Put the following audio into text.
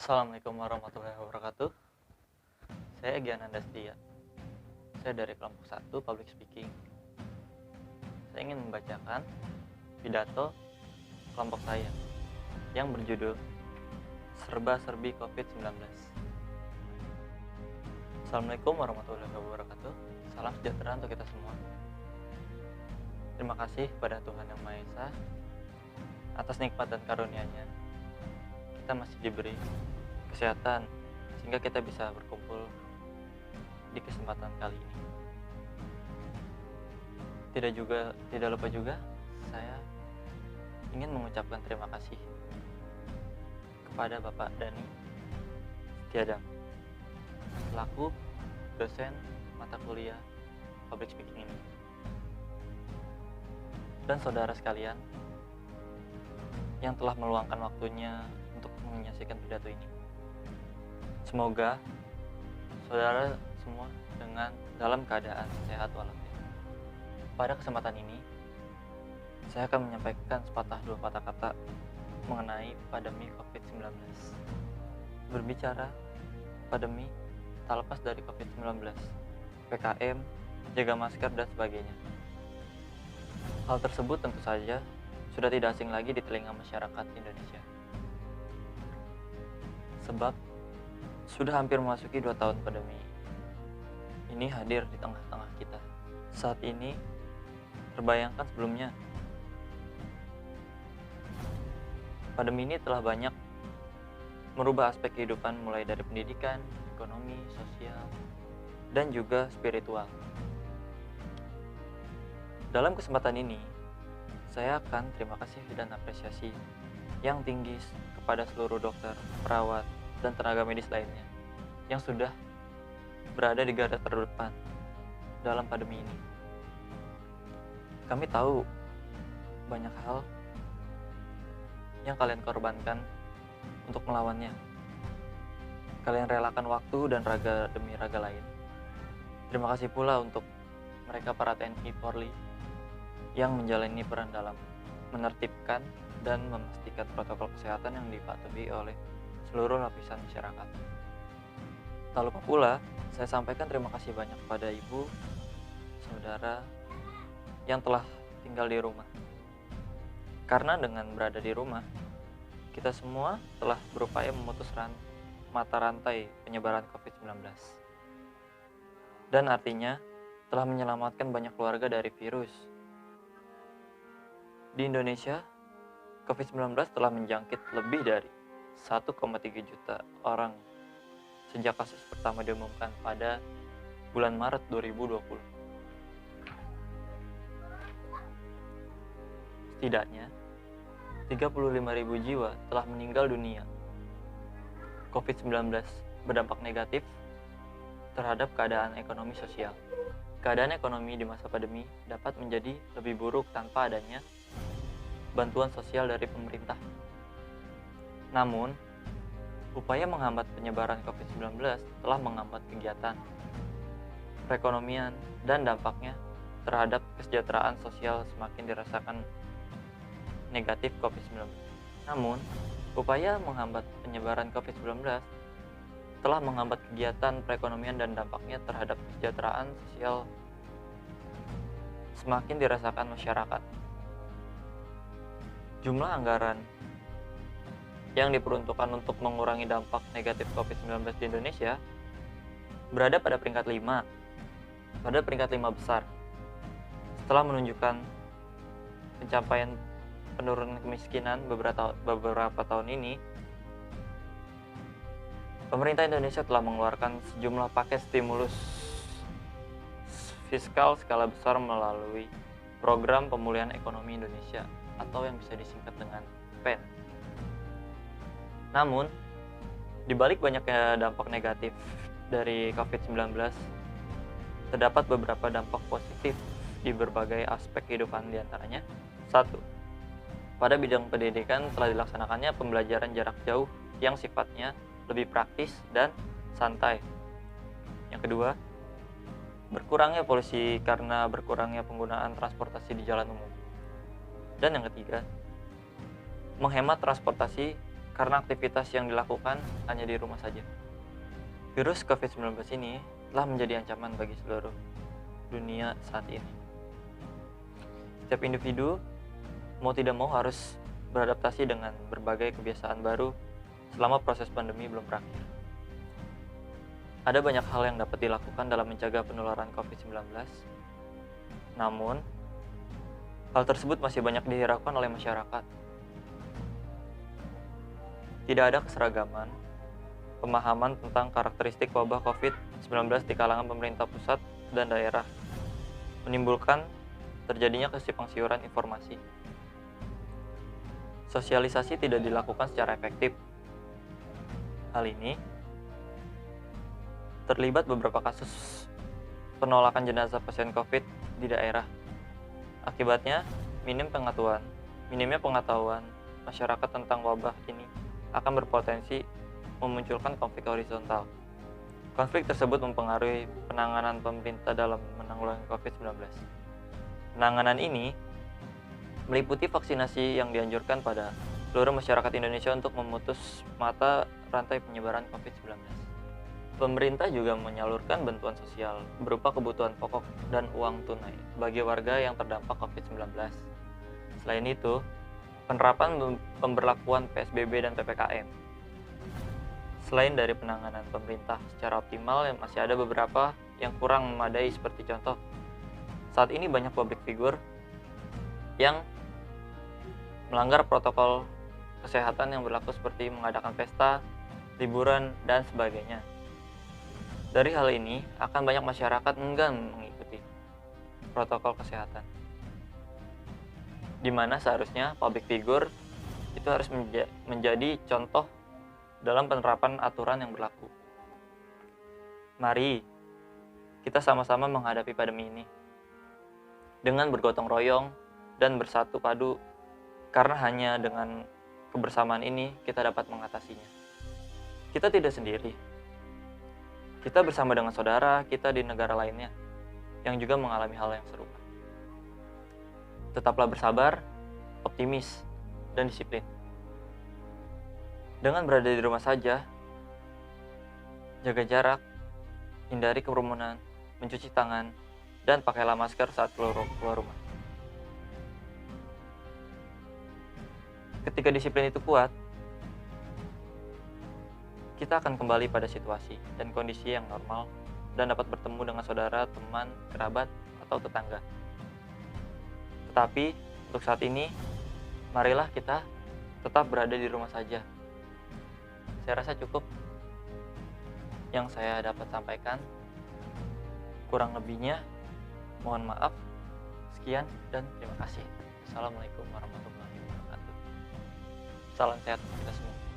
Assalamualaikum warahmatullahi wabarakatuh. Saya Gian Andastia. Saya dari kelompok 1 Public Speaking. Saya ingin membacakan pidato kelompok saya yang berjudul Serba-serbi COVID-19. Assalamualaikum warahmatullahi wabarakatuh. Salam sejahtera untuk kita semua. Terima kasih kepada Tuhan Yang Maha Esa atas nikmat dan karunia-Nya. Kita masih diberi kesehatan sehingga kita bisa berkumpul di kesempatan kali ini. Tidak lupa juga saya ingin mengucapkan terima kasih kepada Bapak Dani Setiadam selaku dosen mata kuliah Public Speaking ini, dan saudara sekalian yang telah meluangkan waktunya untuk menyaksikan pidato ini. Semoga saudara semua dalam keadaan sehat walafiat. Pada kesempatan ini, saya akan menyampaikan sepatah dua patah kata mengenai pandemi COVID-19. Berbicara pandemi tak lepas dari COVID-19, PKM, jaga masker, dan sebagainya. Hal tersebut tentu saja sudah tidak asing lagi di telinga masyarakat Indonesia. Sebab sudah hampir memasuki 2 tahun pandemi ini hadir di tengah-tengah kita. Saat ini terbayangkan sebelumnya, pandemi ini telah banyak merubah aspek kehidupan mulai dari pendidikan, ekonomi, sosial, dan juga spiritual. Dalam kesempatan ini, saya akan terima kasih dan apresiasi yang tinggi kepada seluruh dokter, perawat, dan tenaga medis lainnya yang sudah berada di garda terdepan dalam pandemi ini. Kami tahu banyak hal yang kalian korbankan untuk melawannya. Kalian relakan waktu dan raga demi raga lain. Terima kasih pula untuk mereka para TNI Polri yang menjalani peran dalam menertibkan dan memastikan protokol kesehatan yang dipatuhi oleh seluruh lapisan masyarakat. Tak lupa pula, saya sampaikan terima kasih banyak pada ibu, saudara yang telah tinggal di rumah. Karena dengan berada di rumah, kita semua telah berupaya memutus mata rantai penyebaran COVID-19. Dan artinya telah menyelamatkan banyak keluarga dari virus. Di Indonesia, COVID-19 telah menjangkit lebih dari 1,3 juta orang sejak kasus pertama diumumkan pada bulan Maret 2020. Setidaknya 35.000 jiwa telah meninggal dunia. COVID-19 berdampak negatif terhadap keadaan ekonomi sosial. Keadaan ekonomi di masa pandemi dapat menjadi lebih buruk tanpa adanya bantuan sosial dari pemerintah. Namun, upaya menghambat penyebaran COVID-19 telah menghambat kegiatan, perekonomian, dan dampaknya terhadap kesejahteraan sosial semakin dirasakan negatif COVID-19. Namun, upaya menghambat penyebaran COVID-19 telah menghambat kegiatan perekonomian dan dampaknya terhadap kesejahteraan sosial semakin dirasakan masyarakat. Jumlah anggaran yang diperuntukkan untuk mengurangi dampak negatif COVID-19 di Indonesia berada pada peringkat 5 besar. Setelah menunjukkan pencapaian penurunan kemiskinan beberapa tahun ini, pemerintah Indonesia telah mengeluarkan sejumlah paket stimulus fiskal skala besar melalui Program Pemulihan Ekonomi Indonesia atau yang bisa disingkat dengan PEN. Namun, di balik banyaknya dampak negatif dari COVID-19, terdapat beberapa dampak positif di berbagai aspek kehidupan, diantaranya 1. Pada bidang pendidikan telah dilaksanakannya pembelajaran jarak jauh yang sifatnya lebih praktis dan santai. Yang kedua, berkurangnya polusi karena berkurangnya penggunaan transportasi di jalan umum. Dan yang ketiga, menghemat transportasi karena aktivitas yang dilakukan hanya di rumah saja. Virus COVID-19 ini telah menjadi ancaman bagi seluruh dunia saat ini. Setiap individu mau tidak mau harus beradaptasi dengan berbagai kebiasaan baru selama proses pandemi belum berakhir. Ada banyak hal yang dapat dilakukan dalam mencegah penularan COVID-19. Namun, hal tersebut masih banyak dihiraukan oleh masyarakat. Tidak ada keseragaman, pemahaman tentang karakteristik wabah COVID-19 di kalangan pemerintah pusat dan daerah, menimbulkan terjadinya kesimpang siuran informasi. Sosialisasi tidak dilakukan secara efektif. Hal ini terlibat beberapa kasus penolakan jenazah pasien COVID di daerah. Akibatnya, minimnya pengetahuan masyarakat tentang wabah ini akan berpotensi memunculkan konflik horizontal. Konflik tersebut mempengaruhi penanganan pemerintah dalam menanggulangi COVID-19. Penanganan ini meliputi vaksinasi yang dianjurkan pada seluruh masyarakat Indonesia untuk memutus mata rantai penyebaran COVID-19. Pemerintah juga menyalurkan bantuan sosial berupa kebutuhan pokok dan uang tunai bagi warga yang terdampak COVID-19. Selain itu, penerapan pemberlakuan PSBB dan PPKM. Selain dari penanganan pemerintah secara optimal, masih ada beberapa yang kurang memadai seperti contoh, saat ini banyak public figure yang melanggar protokol kesehatan yang berlaku seperti mengadakan pesta, liburan, dan sebagainya. Dari hal ini, akan banyak masyarakat enggan mengikuti protokol kesehatan, di mana seharusnya public figure itu harus menjadi contoh dalam penerapan aturan yang berlaku. Mari kita sama-sama menghadapi pandemi ini dengan bergotong royong dan bersatu padu, karena hanya dengan kebersamaan ini kita dapat mengatasinya. Kita tidak sendiri. Kita bersama dengan saudara kita di negara lainnya yang juga mengalami hal yang serupa. Tetaplah bersabar, optimis, dan disiplin. Dengan berada di rumah saja, jaga jarak, hindari kerumunan, mencuci tangan, dan pakailah masker saat keluar rumah. Ketika disiplin itu kuat, kita akan kembali pada situasi dan kondisi yang normal dan dapat bertemu dengan saudara, teman, kerabat, atau tetangga. Tetapi, untuk saat ini, marilah kita tetap berada di rumah saja. Saya rasa cukup yang saya dapat sampaikan. Kurang lebihnya, mohon maaf. Sekian dan terima kasih. Assalamualaikum warahmatullahi wabarakatuh. Salam sehat untuk kita semua.